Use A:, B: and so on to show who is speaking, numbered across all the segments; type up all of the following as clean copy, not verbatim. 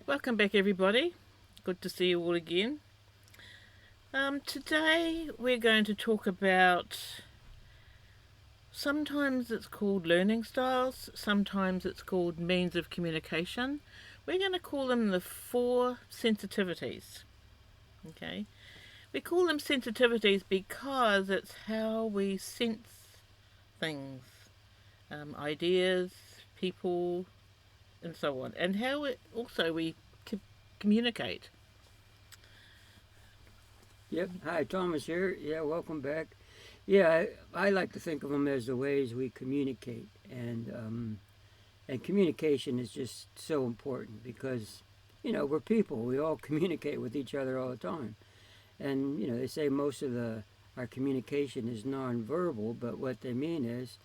A: Welcome back, everybody. Good to see you all again. Today we're going to talk about, sometimes it's called learning styles, sometimes it's called means of communication. We're going to call them the 4 sensitivities. Okay, we call them sensitivities because it's how we sense things, ideas, people, and so on, and how we communicate.
B: Yep. Hi, Thomas here. Yeah, welcome back. Yeah, I like to think of them as the ways we communicate, and communication is just so important because we're people. We all communicate with each other all the time, and they say most of the our communication is nonverbal, but what they mean is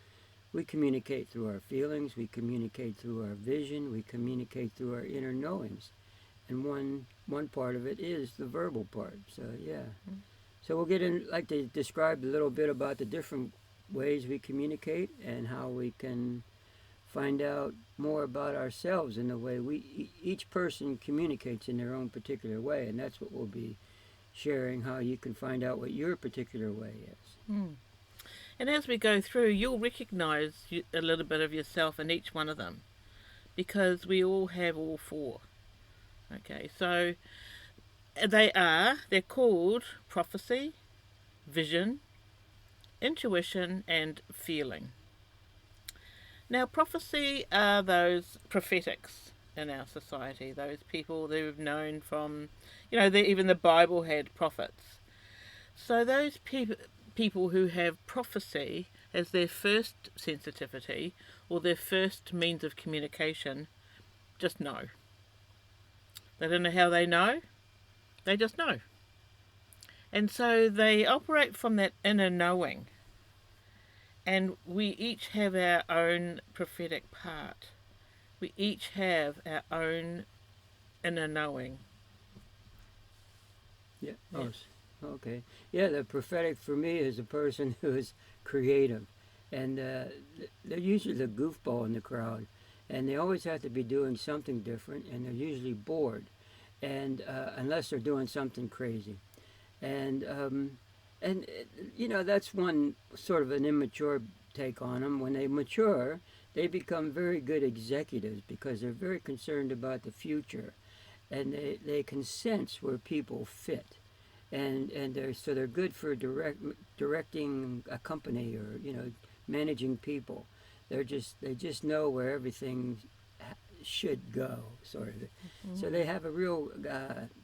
B: we communicate through our feelings, we communicate through our vision, we communicate through our inner knowings, and one part of it is the verbal part. So yeah. So we'll get in, like to describe a little bit about the different ways we communicate and how we can find out more about ourselves in the way each person communicates in their own particular way, and that's what we'll be sharing, how you can find out what your particular way is.
A: Mm. And as we go through, you'll recognize a little bit of yourself in each one of them because we all have all 4. Okay, so they're called prophecy, vision, intuition, and feeling. Now, prophecy are those prophetics in our society, those people that we've known from, even the Bible had prophets. So those people who have prophecy as their first sensitivity or their first means of communication just know. They don't know how they know, they just know. And so they operate from that inner knowing. And we each have our own prophetic part. We each have our own inner knowing.
B: Yeah. Oh, okay. Yeah, the prophetic for me is a person who is creative, and they're usually the goofball in the crowd, and they always have to be doing something different, and they're usually bored, and unless they're doing something crazy, and that's one sort of an immature take on them. When they mature, they become very good executives because they're very concerned about the future, and they can sense where people fit, and they're good for directing a company, or managing people. They just know where everything should go, sort of. So they have a real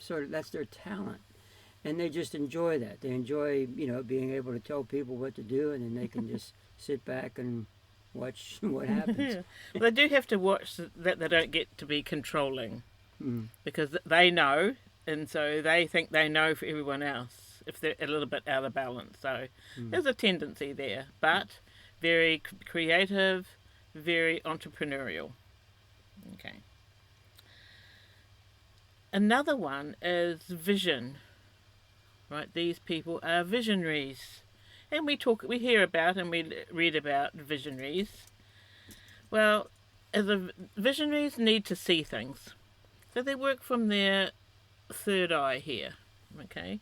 B: sort of, that's their talent, and they just enjoy that. They enjoy being able to tell people what to do, and then they can just sit back and watch what happens.
A: Well, they do have to watch that they don't get to be controlling
B: Mm.
A: because they know, and so they think they know for everyone else if they're a little bit out of balance. So there's a tendency there, but very creative, very entrepreneurial. Okay. Another one is vision. Right, these people are visionaries, and we hear about and we read about visionaries. Well, visionaries need to see things, so they work from their third eye here. Okay,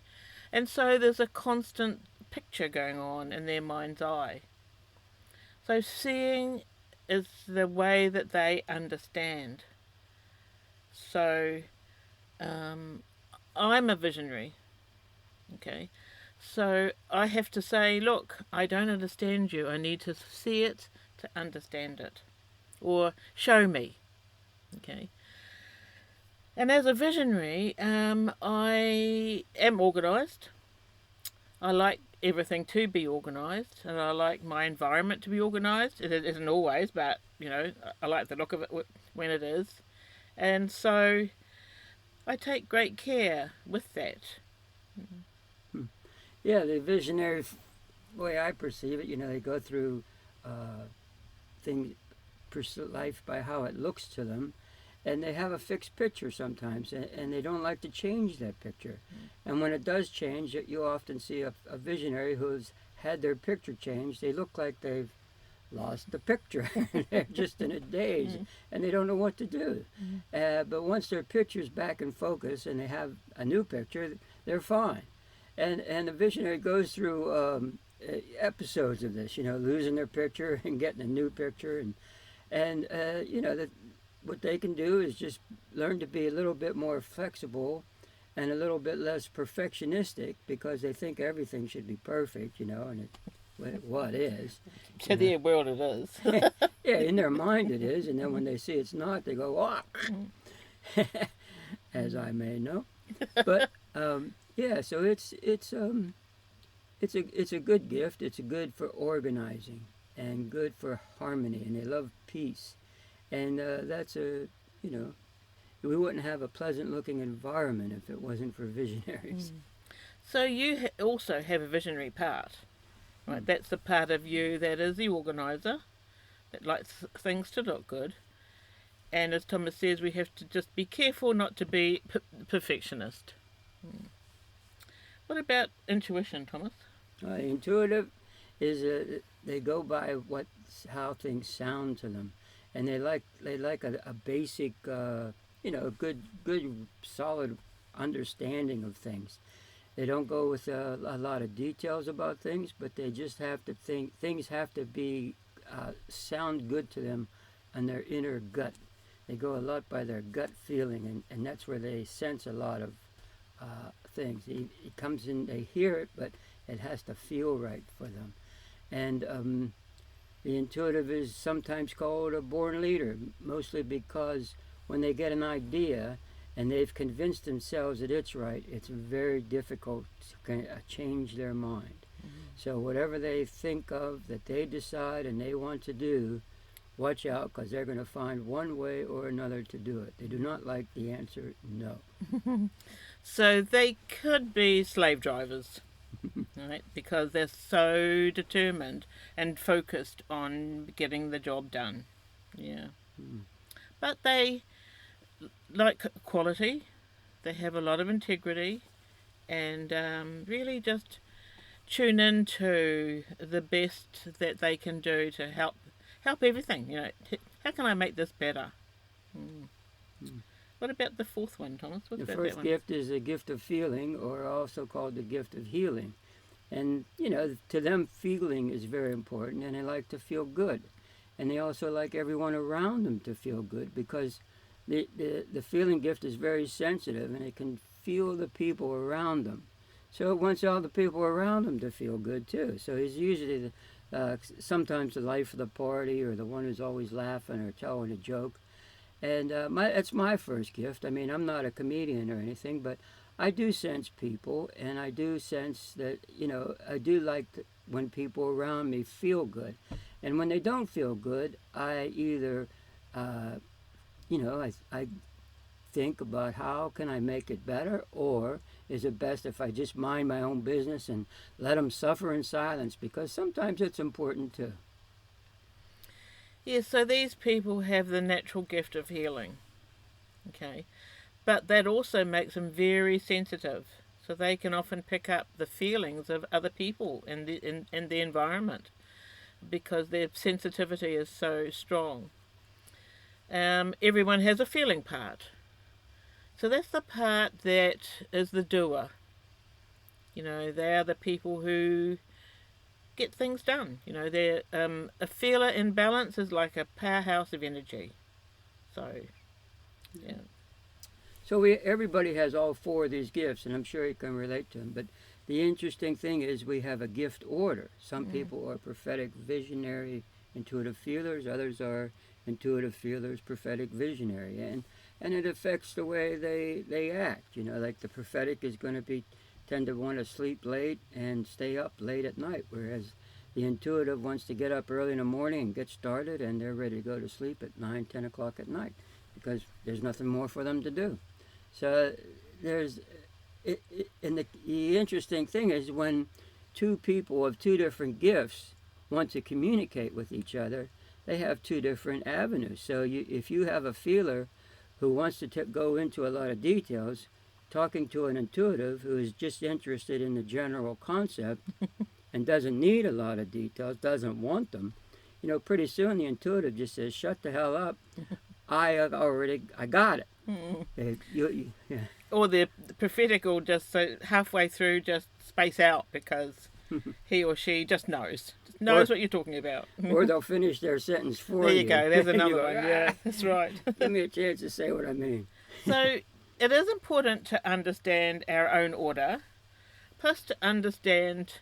A: and so there's a constant picture going on in their mind's eye. So seeing is the way that they understand. So I'm a visionary. Okay, so I have to say, look, I don't understand you. I need to see it to understand it, or show me. Okay, and as a visionary, I am organised. I like everything to be organised, and I like my environment to be organised. It isn't always, but I like the look of it when it is, and so I take great care with that.
B: Yeah, the visionary way I perceive it, they go through things, life by how it looks to them, and they have a fixed picture sometimes, and they don't like to change that picture. And when it does change, you often see a visionary who's had their picture changed. They look like they've lost the picture. They're just in a daze, and they don't know what to do. But once their picture's back in focus and they have a new picture, they're fine. And the visionary goes through episodes of this, losing their picture and getting a new picture, and what they can do is just learn to be a little bit more flexible and a little bit less perfectionistic, because they think everything should be perfect, and what is.
A: To their world it is.
B: Yeah, in their mind it is, and then when they see it's not, they go, "Oh," as I may know. But yeah, so it's a good gift. It's good for organizing and good for harmony, and they love peace, and that's we wouldn't have a pleasant looking environment if it wasn't for visionaries.
A: So you also have a visionary part, right? That's the part of you that is the organizer, that likes things to look good. And as Thomas says, we have to just be careful not to be perfectionist. What about intuition, Thomas?
B: Intuitive is they go by how things sound to them, and they like a basic good solid understanding of things. They don't go with a lot of details about things, but they just have to think things have to be sound good to them on their inner gut. They go a lot by their gut feeling, and that's where they sense a lot of things. It comes in, they hear it, but it has to feel right for them. And the intuitive is sometimes called a born leader, mostly because when they get an idea and they've convinced themselves that it's right, it's very difficult to change their mind. So whatever they think of that they decide and they want to do, watch out, because they're going to find one way or another to do it. They do not like the answer no.
A: So they could be slave drivers, right? Because they're so determined and focused on getting the job done. Yeah. But they like quality. They have a lot of integrity, and really just tune into the best that they can do to help everything. How can I make this better? What about the fourth one, Thomas?
B: The first gift is a gift of feeling, or also called the gift of healing. And, to them, feeling is very important, and they like to feel good. And they also like everyone around them to feel good, because the feeling gift is very sensitive, and it can feel the people around them. So it wants all the people around them to feel good, too. So he's usually sometimes the life of the party, or the one who's always laughing or telling a joke. And that's my first gift. I mean, I'm not a comedian or anything, but I do sense people, and I do sense that, I do like when people around me feel good. And when they don't feel good, I either, I think about how can I make it better, or is it best if I just mind my own business and let them suffer in silence, because sometimes it's important too.
A: Yeah, so these people have the natural gift of healing, okay? But that also makes them very sensitive, so they can often pick up the feelings of other people in the environment, because their sensitivity is so strong. Everyone has a feeling part. So that's the part that is the doer. They are the people who get things done. They're a feeler in balance is like a powerhouse of energy. So, yeah.
B: So everybody has all four of these gifts, and I'm sure you can relate to them. But the interesting thing is we have a gift order. Some people are prophetic, visionary, intuitive feelers. Others are intuitive feelers, prophetic, visionary, and it affects the way they act. Like the prophetic is going to tend to want to sleep late and stay up late at night, whereas the intuitive wants to get up early in the morning and get started, and they're ready to go to sleep at 9, 10 o'clock at night, because there's nothing more for them to do. So and the interesting thing is when two people of two different gifts want to communicate with each other, they have two different avenues. So if you have a feeler who wants to go into a lot of details, talking to an intuitive who is just interested in the general concept and doesn't need a lot of details, doesn't want them, pretty soon the intuitive just says, "Shut the hell up! I got it." Yeah.
A: Or the prophetic will just so halfway through just space out because he or she just knows what you're talking about.
B: Or they'll finish their sentence for
A: There
B: you.
A: you go. There's
B: And you
A: another
B: go,
A: one. Yeah, that's right.
B: Give me a chance to say what I mean.
A: So it is important to understand our own order, plus to understand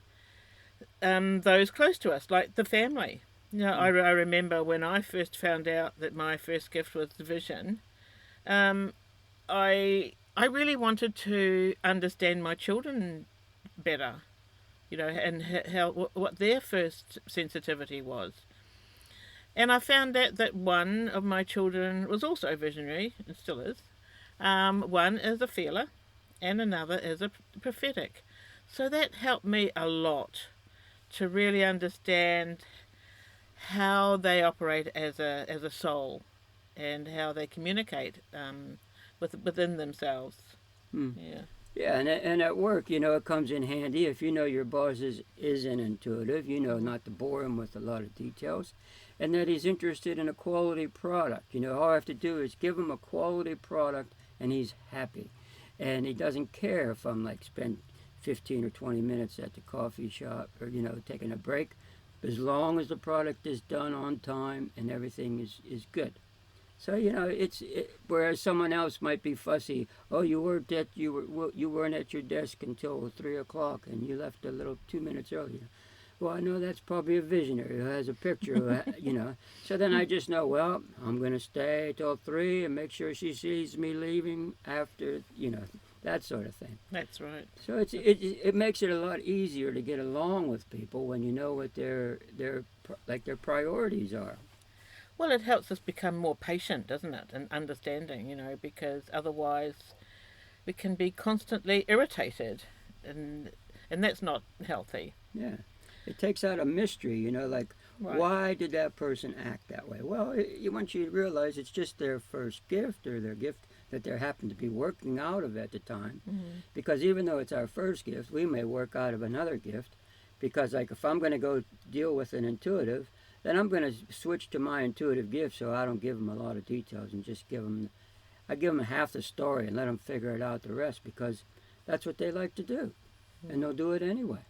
A: those close to us, like the family. I remember when I first found out that my first gift was vision. I really wanted to understand my children better, and what their first sensitivity was. And I found out that one of my children was also visionary, and still is. One is a feeler, and another is a prophetic. So that helped me a lot to really understand how they operate as a soul, and how they communicate within themselves. Yeah.
B: Yeah, and at work, it comes in handy if your boss is an intuitive, not to bore him with a lot of details, and that he's interested in a quality product. All I have to do is give him a quality product, and he's happy. And he doesn't care if I'm spend 15 or 20 minutes at the coffee shop or, taking a break, as long as the product is done on time and everything is good. So whereas someone else might be fussy. Oh, you weren't at your desk until 3 o'clock, and you left a little 2 minutes earlier. Well, I know that's probably a visionary who has a picture. So then I just know. Well, I'm going to stay till 3 and make sure she sees me leaving after. That sort of thing.
A: That's right.
B: So it makes it a lot easier to get along with people when you know what their priorities are.
A: Well, it helps us become more patient, doesn't it, and understanding, because otherwise we can be constantly irritated, and that's not healthy.
B: Yeah. It takes out a mystery, right. Why did that person act that way? Well, once you realize it's just their first gift or their gift that they happen to be working out of at the time. Mm-hmm. Because even though it's our first gift, we may work out of another gift. Because if I'm going to go deal with an intuitive, then I'm going to switch to my intuitive gift, so I don't give them a lot of details and just give them half the story and let them figure it out the rest, because that's what they like to do, and they'll do it anyway.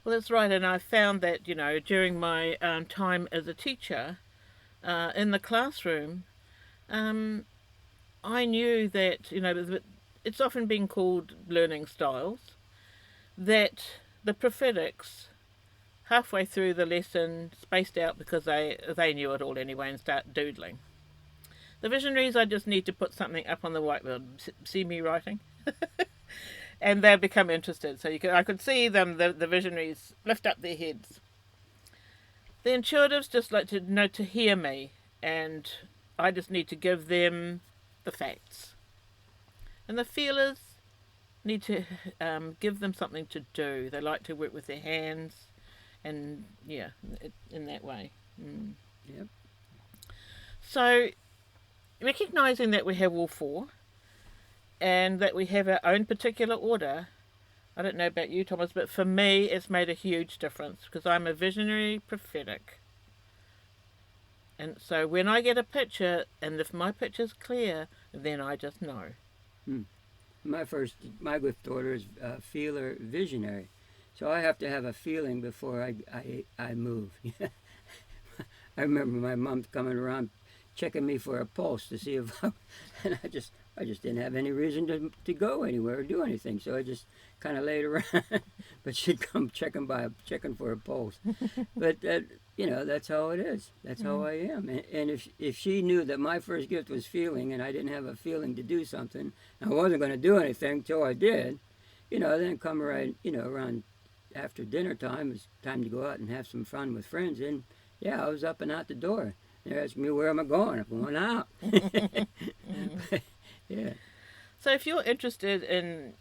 A: Well, that's right, and I found that during my time as a teacher in the classroom, I knew that it's often been called learning styles, that the prophetics halfway through the lesson spaced out because they knew it all anyway and start doodling. The visionaries, I just need to put something up on the whiteboard. See me writing? And they'll become interested. So I could see them, the visionaries, lift up their heads. The intuitives just like to hear me, and I just need to give them the facts. And the feelers need to give them something to do. They like to work with their hands. And in that way.
B: Yep.
A: So, recognising that we have all four, and that we have our own particular order, I don't know about you, Thomas, but for me it's made a huge difference, because I'm a visionary prophetic. And so when I get a picture, and if my picture's clear, then I just know.
B: My gift order is feeler visionary. So I have to have a feeling before I move. I remember my mom coming around checking me for a pulse to see if and I just didn't have any reason to go anywhere or do anything. So I just kind of laid around. But she'd come checking for a pulse. But that's how it is. That's how I am. And if she knew that my first gift was feeling, and I didn't have a feeling to do something, I wasn't going to do anything till I did. Then come around after dinner time, it's time to go out and have some fun with friends. And I was up and out the door. They're asking me, where am I going? I'm going out. Yeah.
A: So if you're interested in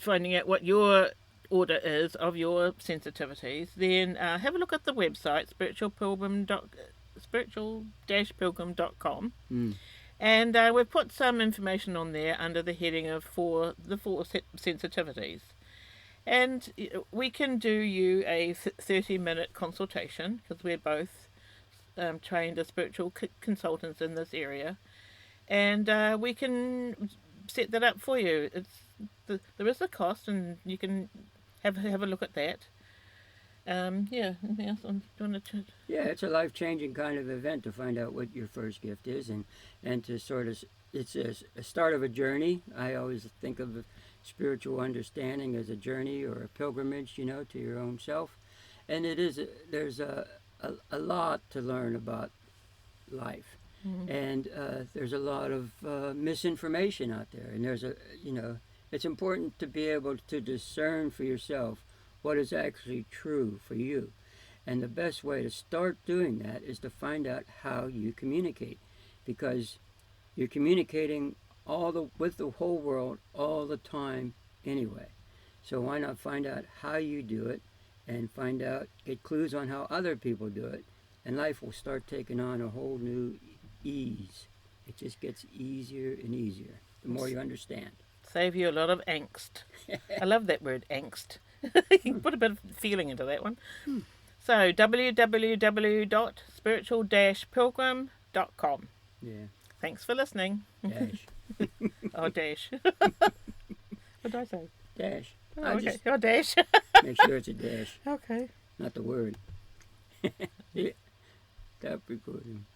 A: finding out what your order is of your sensitivities, then have a look at the website, spiritual-pilgrim.com. And we've put some information on there under the heading of the four sensitivities. And we can do you a 30-minute consultation because we're both trained as spiritual consultants in this area. And we can set that up for you. There is a cost, and you can have a look at that. Yeah, anything else I'm doing
B: Yeah, it's a life changing kind of event to find out what your first gift is, and to sort of, it's a start of a journey. I always think of spiritual understanding as a journey or a pilgrimage, to your own self. And there's a lot to learn about life.
A: Mm-hmm.
B: And there's a lot of misinformation out there. And it's important to be able to discern for yourself what is actually true for you. And the best way to start doing that is to find out how you communicate, because you're communicating with the whole world all the time anyway. So why not find out how you do it, and get clues on how other people do it, and life will start taking on a whole new ease. It just gets easier and easier the more you understand.
A: Save you a lot of angst. I love that word, angst. You can put a bit of feeling into that one. So, www.spiritual-pilgrim.com.
B: Yeah.
A: Thanks for listening.
B: Dash.
A: Oh, dash. What did I say?
B: Dash.
A: Oh, okay. Oh, dash.
B: Make sure it's a dash.
A: Okay.
B: Not the word. Stop recording.